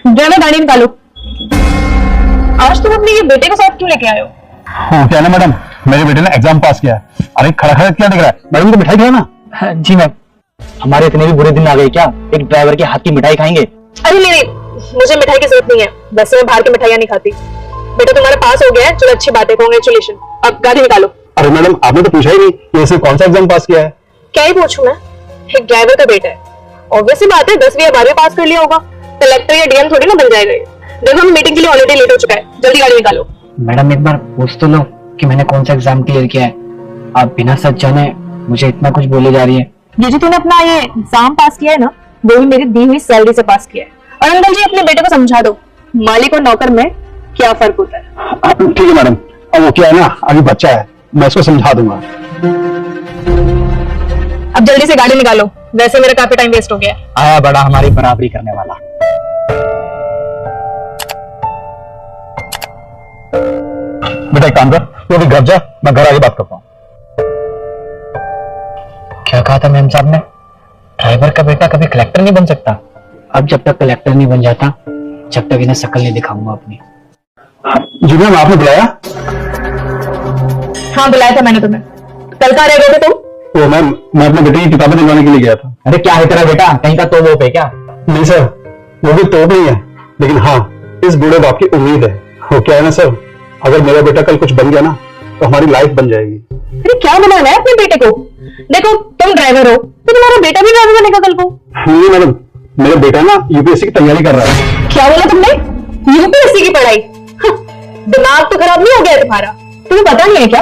Driver गाड़ी निकालो। आज तुम अपने ये बेटे को साथ क्यों लेके आए हो? हाँ क्या ना मैडम, मेरे बेटे ने एग्जाम पास किया है। अरे खड़ा खड़ा क्या दिख रहा है? मैडम को मिठाई खिलाओ ना। जी मैम, हमारे इतने भी बुरे दिन आ गए क्या? एक ड्राइवर के हाथ की मिठाई खाएंगे? अरे नहीं, मुझे मिठाई की जरूरत नहीं है। वैसे मैं बाहर की मिठाइयाँ नहीं खाती। बेटा तुम्हारा पास हो गया है, चलो अच्छी बात है, कांग्रेचुलेशन। अब गाड़ी निकालो। अरे मैडम आपने तो पूछा ही नहीं कि इसने कौन सा एग्जाम पास किया है। क्या ही पूछूं मैं, एक ड्राइवर का बेटा है। ऑब्वियसली बात है, 10वीं या 12वीं पास कर लिया होगा, कलेक्टर या डीएम थोड़ी ना बन जाएगा ये। देखो हम मीटिंग के लिए ऑलरेडी लेट हो चुका है, जल्दी गाड़ी निकालो। मैडम एक बार पूछ तो लो कि मैंने कौन सा एग्जाम क्लियर किया है। आप बिना सच जाने मुझे इतना कुछ बोले जा रही है। ये जो तूने अपना ये एग्जाम पास किया है ना, वो भी मेरी दी हुई सैलरी से पास किया है। और अंकल जी अपने बेटे को समझा दो, मालिक और नौकर में क्या फर्क होता है। ठीक है मैडम, अब वो क्या है ना, अभी बच्चा है, मैं इसको समझा दूंगा। अब जल्दी से गाड़ी निकालो, वैसे मेरा काफी टाइम वेस्ट हो गया है। आया बड़ा हमारी बराबरी करने वाला। बेटा एक काम कर, तू अभी घर जा, मैं घर आके बात करता हूँ। क्या कहा था मैम साहब ने? ड्राइवर का बेटा कभी कलेक्टर नहीं बन सकता। अब जब तक कलेक्टर नहीं बन जाता, जब तक इन्हें शक्ल नहीं दिखाऊंगा अपनी। जी मैम आपने बुलाया? हाँ बुलाया था मैंने तुम्हें। कल कहाँ रह गए थे तुम? तो मैम मैं अपने बेटे की किताबें दिलवाने के लिए गया था। अरे क्या है तेरा बेटा, कहीं का तो वो पे क्या? नहीं सर, वो भी तो नहीं है, लेकिन हाँ इस बूढ़े बाप की उम्मीद है। वो क्या है ना सर, अगर मेरा बेटा कल कुछ बन गया ना तो हमारी लाइफ बन जाएगी। अरे क्या बनाना है अपने बेटे को? देखो तुम ड्राइवर हो तो तुम्हारा बेटा भी ड्राइवर बनेगा कल को। नहीं मैडम, मेरा बेटा ना यूपीएससी की तैयारी कर रहा है। क्या बोला तुमने? यूपीएससी की पढ़ाई? दिमाग तो खराब नहीं हो गया तुम्हारा? तुम्हें पता नहीं है क्या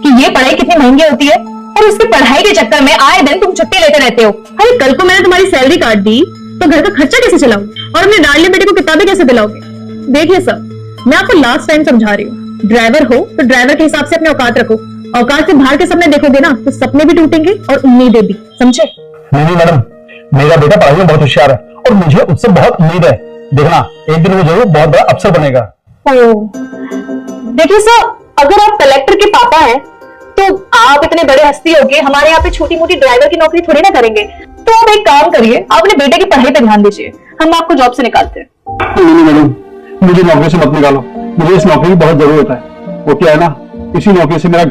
कि ये पढ़ाई कितनी महंगी होती है, और इसकी पढ़ाई के चक्कर में आए दिन तुम छुट्टी लेते रहते हो। अरे कल को मैंने तुम्हारी सैलरी काट दी तो घर का खर्चा कैसे चलाऊं, और अपने डाले बेटे को किताबें कैसे दिलाओगे? देखिए सर, मैं आपको लास्ट टाइम समझा रही हूँ, ड्राइवर हो तो ड्राइवर के हिसाब से अपने औकात रखो। औकात से बाहर के सपने देखोगे ना तो सपने भी टूटेंगे और उम्मीदें भी, समझे? नहीं मैडम, मेरा बेटा पढ़ाई में बहुत होशियार है और मुझे उससे बहुत उम्मीद है। देखना एक दिन वो जरूर बहुत बड़ा अफसर बनेगा। देखिए सर, अगर आप कलेक्टर के पापा हैं तो आप इतने बड़े हस्ती होगे, हमारे यहाँ पे छोटी मोटी ड्राइवर की नौकरी थोड़ी ना करेंगे। तो आप एक काम करिए, आप अपने बेटे की पढ़ाई पे ध्यान दीजिए, हम आपको जॉब से निकालते हैं। नहीं मैडम, मुझे नौकरी से मत निकालो, मुझे इस नौकरी की बहुत जरूरत है। वो क्या है ना, इसी नौकरी से मेरा